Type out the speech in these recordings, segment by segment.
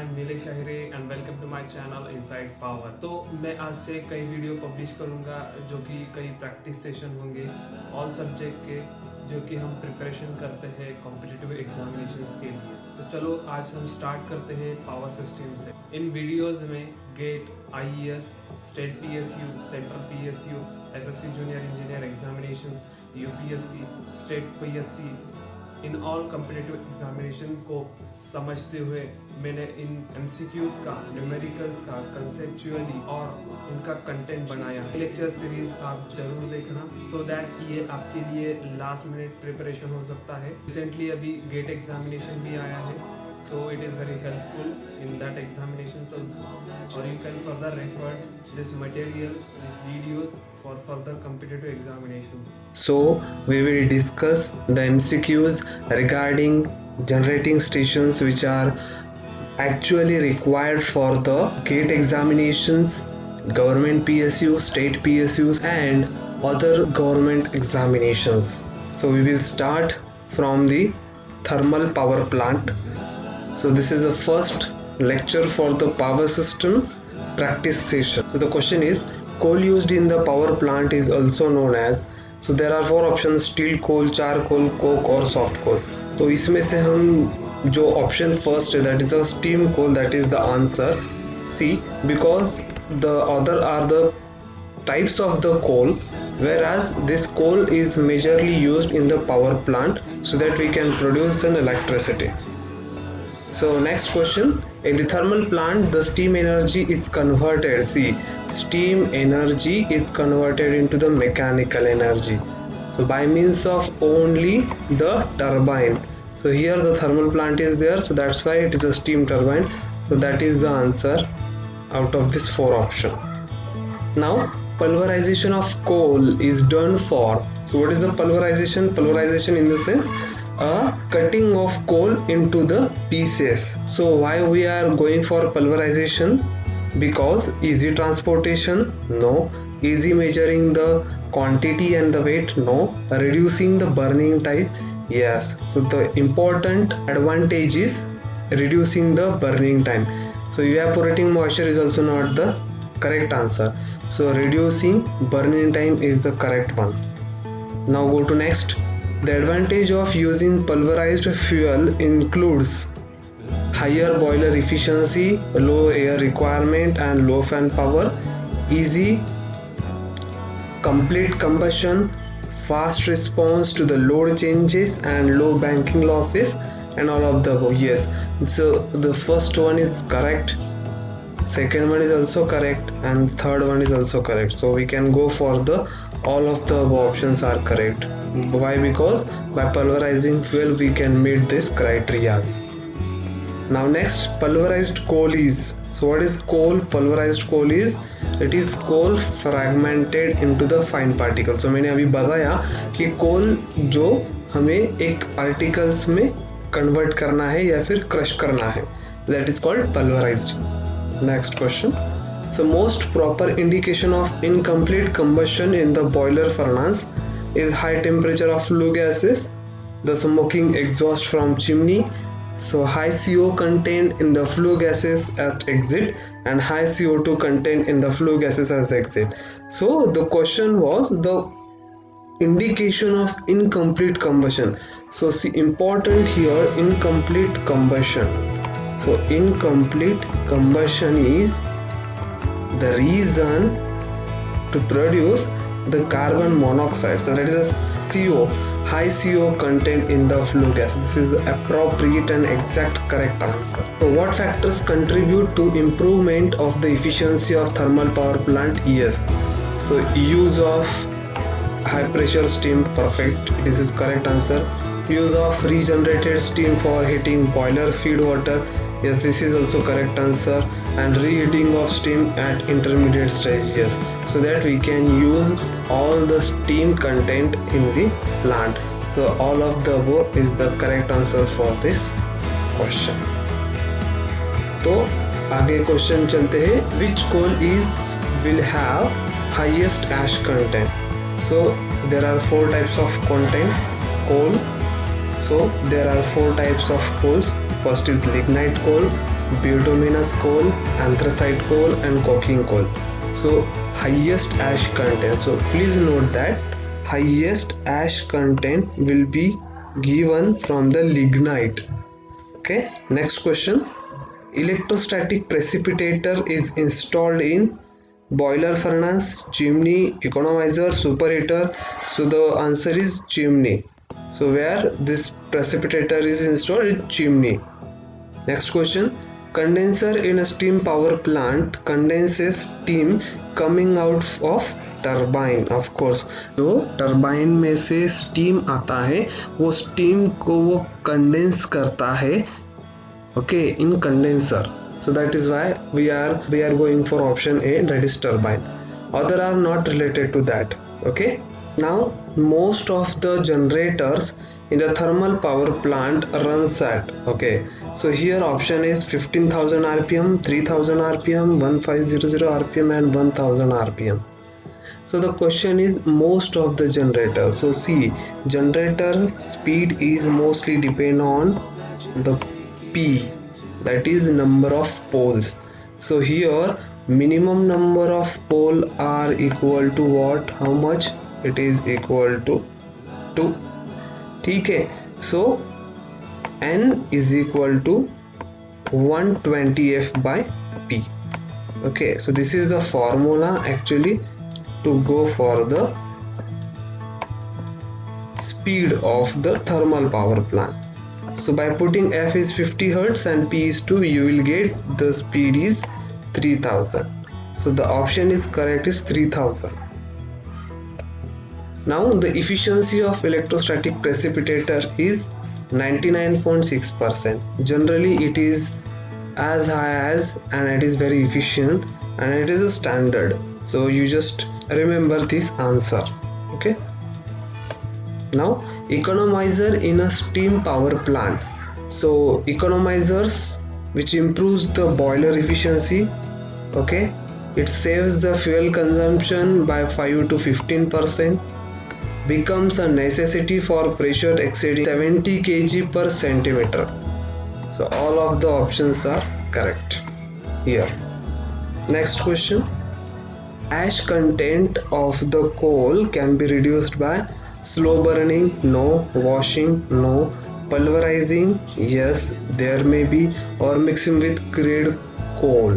I am Nilesh Ahire and welcome to my channel inside power. तो मैं आज से कई वीडियो पब्लिश करूंगा जो कि कई प्रैक्टिस सेशन होंगे ऑल सब्जेक्ट के, जो कि हम प्रिपरेशन करते हैं कॉम्पिटिटिव एग्जामिनेशंस के लिए। तो चलो आज हम स्टार्ट करते हैं पावर सिस्टम से। इन वीडियोस में GATE, IES, state PSU, central PSU, SSC junior engineer examinations, UPSC, state PSC, in all competitive examination को समझते हुए मैंने इन एमसीक्यूज का, न्यूमेरिकल्स का कंसेप्चुअली और इनका कंटेंट बनाया। लेक्चर सीरीज आप जरूर देखना सो दैट ये आपके लिए लास्ट मिनट प्रिपरेशन हो सकता है। रिसेंटली अभी गेट एग्जामिनेशन भी आया है, so it is very helpful in that examinations also, or you can further refer this materials, these videos for further competitive examination. So we will discuss the MCQs regarding generating stations which are actually required for the GATE examinations, government PSU, state PSUs and other government examinations. So we will start from the thermal power plant. So this is the first lecture for the power system practice session. So the question is, coal used in the power plant is also known as, so there are four options: steel coal, charcoal, coke और soft coal. तो इसमें से हम जो option first है, that is a steam coal, that is the answer C, because the other are the types of the coal, whereas this coal is majorly used in the power plant so that we can produce an electricity. So next question, in the thermal plant the steam energy is converted, see, steam energy is converted into the mechanical energy, so by means of only the turbine. So here the thermal plant is there, so that's why it is a steam turbine. So that is the answer out of this four option. Now pulverization of coal is done for, so what is the pulverization? Pulverization in the sense cutting of coal into the pieces. So why we are going for pulverization? Because easy transportation? No. Easy measuring the quantity and the weight? No. Reducing the burning time? Yes. So the important advantage is reducing the burning time. So evaporating moisture is also not the correct answer, so reducing burning time is the correct one. Now go to next. The advantage of using pulverized fuel includes higher boiler efficiency, low air requirement and low fan power, easy complete combustion, fast response to the load changes and low banking losses, and all of the above. Yes, so the first one is correct, second one is also correct, and third one is also correct. So we can go for the all of the above options are correct. Why? Because by pulverizing fuel we can meet this criteria. Now next, pulverized coal is, so what is coal? Pulverized coal is, it is coal fragmented into the fine particles. So मैंने अभी बताया कि coal जो हमें एक particles में convert करना है या फिर crush करना है, that is called pulverized. Next question. So most proper indication of incomplete combustion in the boiler furnace is high temperature of flue gases, the smoking exhaust from chimney, so high CO contained in the flue gases at exit and high CO2 contained in the flue gases as exit. So the question was the indication of incomplete combustion. So see, important here, incomplete combustion. So incomplete combustion is the reason to produce the carbon monoxide, so that is a CO, high CO content in the flue gas. This is appropriate and exact correct answer. So what factors contribute to improvement of the efficiency of thermal power plant? Yes, so use of high pressure steam, perfect, this is correct answer. Use of regenerated steam for heating boiler feed water, yes, this is also correct answer. And reheating of steam at intermediate stage, yes, so that we can use all the steam content in the plant. So all of the above is the correct answer for this question. तो आगे question चलते हैं, which coal is will have highest ash content? So there are four types of content coal. So there are four types of coals. First is lignite coal, bituminous coal, anthracite coal, and coking coal. So highest ash content. So please note that highest ash content will be given from the lignite. Okay, next question. Electrostatic precipitator is installed in boiler furnace, chimney, economizer, superheater. So the answer is chimney. So where this precipitator is installed? In chimney. Next question. Condenser in a steam power plant condenses steam coming out of turbine. Of course जो turbine में से steam आता है वो steam को वो condense करता है, okay, in condenser. So that is why we are going for option A, that is turbine. Other are not related to that. Okay. Now most of the generators in the thermal power plant runs at, okay, so here option is 15,000 rpm, 3000 rpm, 1500 rpm and 1000 rpm. So the question is most of the generators. So see, generator speed is mostly depend on the P, that is number of poles. So here minimum number of pole are equal to what? How much? It is equal to 2. ठीक है. So N is equal to 120F by P. Okay, so this is the formula actually to go for the speed of the thermal power plant. So by putting F is 50 Hertz and P is 2, you will get the speed is 3000. So the option is correct is 3000. Now the efficiency of electrostatic precipitator is 99.6%. Generally it is as high as, and it is very efficient and it is a standard. So you just remember this answer. Okay. Now economizer in a steam power plant. So economizers which improves the boiler efficiency. Okay, it saves the fuel consumption by 5 to 15%, becomes a necessity for pressure exceeding 70 kg per centimeter. So all of the options are correct here. Next question. Ash content of the coal can be reduced by slow burning, no. Washing, no. Pulverizing, yes, there may be, or mixing with grade coal,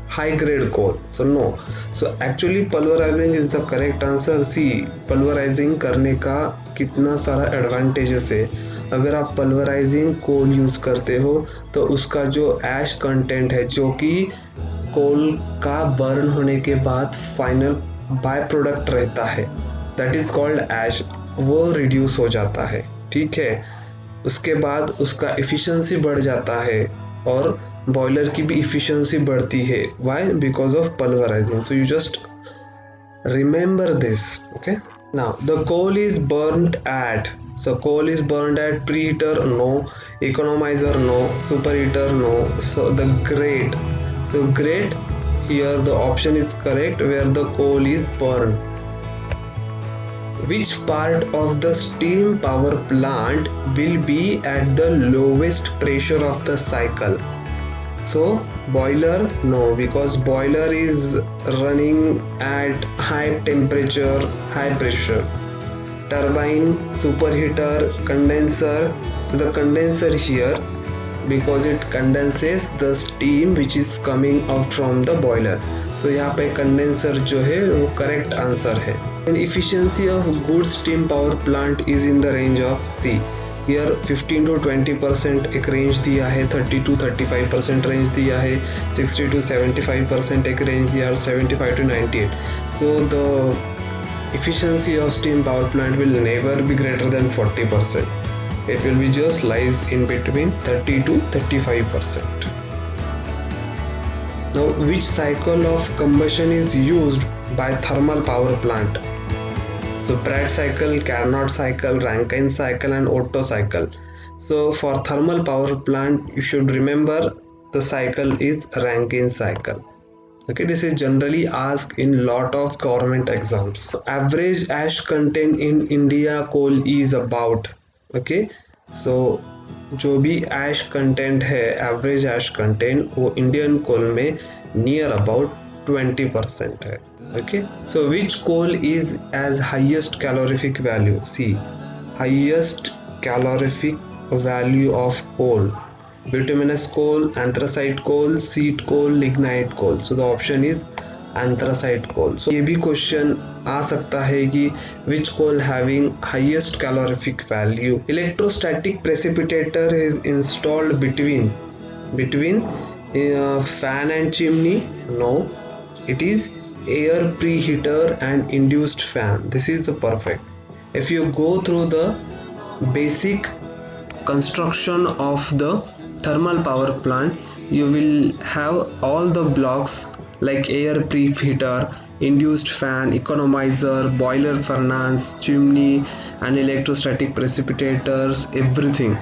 high grade coal. So no. So actually pulverizing is the correct answer. See, pulverizing करने का कितना सारा advantages है. अगर आप pulverizing कोल use करते हो तो उसका जो ash content है, जो कि कोल का बर्न होने के बाद फाइनल बाय प्रोडक्ट रहता है, दैट इज कॉल्ड ऐश, वो रिड्यूस हो जाता है. ठीक है. उसके बाद उसका एफिशिएंसी बढ़ जाता है और बॉयलर की भी एफिशिएंसी बढ़ती है. Why? Because of pulverising. So you just remember this. Okay. Now the coal is burned at. So coal is burned at preheater, no. Economizer, no. Superheater, no. So the grate. So grate, here the option is correct where the coal is burned. Which part of the steam power plant will be at the lowest pressure of the cycle? So boiler, no, because boiler is running at high temperature, high pressure. Turbine, superheater, condenser. So the condenser here, because it condenses the steam which is coming out from the boiler. So यहाँ पे condenser जो है वो correct answer है. And efficiency of good steam power plant is in the range of C. Here 15 to 20% एक range दिया है, 30 to 35% range दिया है, 60 to 75% एक range दिया है, 75 to 98. So the efficiency of steam power plant will never be greater than 40%. It will be just lies in between 30 to 35%. Now which cycle of combustion is used by thermal power plant? So Pratt cycle, Carnot cycle, Rankine cycle and Otto cycle. So for thermal power plant you should remember the cycle is Rankine cycle. Okay, this is generally asked in lot of government exams. Average ash content in India coal is about, okay, सो जो भी ऐश content है, average ऐश content, वो Indian कोल में near about 20% है. Okay, so which coal is as highest calorific value? See, highest calorific value of coal: bituminous coal, anthracite coal, seed coal, lignite coal. So the option is anthracite coal. So ये भी question आ सकता है कि which coal having highest calorific value. Electrostatic precipitator is installed between fan and chimney. No, it is air preheater and induced fan. This is the perfect. If you go through the basic construction of the thermal power plant, you will have all the blocks like air preheater, induced fan, economizer, boiler furnace, chimney, and electrostatic precipitators, everything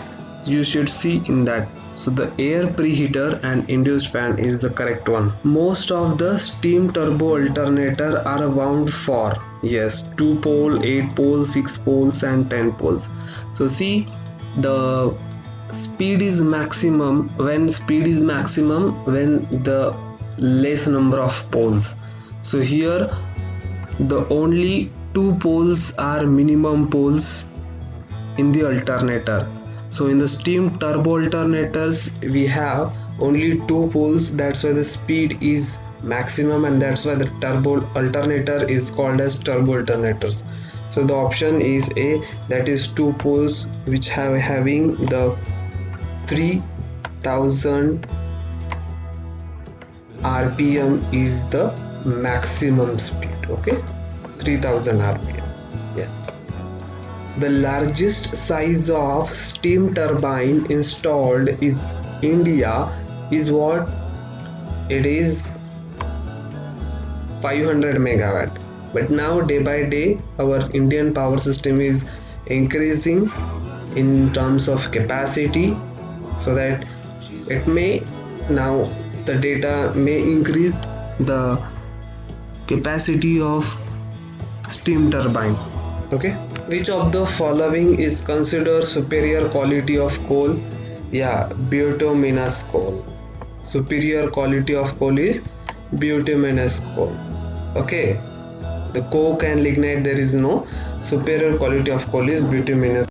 you should see in that. So the air preheater and induced fan is the correct one. Most of the steam turbo alternator are wound for, yes, 2 pole, 8 poles, 6 poles and 10 poles. So see, the speed is maximum when the less number of poles. So here the only 2 poles are minimum poles in the alternator. So in the steam turbo alternators we have only 2 poles, that's why the speed is maximum, and that's why the turbo alternator is called as turbo alternators. So the option is A, that is 2 poles which having the 3000 RPM is the maximum speed. Okay, 3000 RPM. Yeah. The largest size of steam turbine installed in India is what? It is 500 megawatt. But now day by day our Indian power system is increasing in terms of capacity, so that it may now the data may increase the capacity of steam turbine. Okay, which of the following is considered superior quality of coal? Yeah, bituminous coal. Superior quality of coal is bituminous coal. Okay, the coke and lignite, there is no superior quality of coal is bituminous.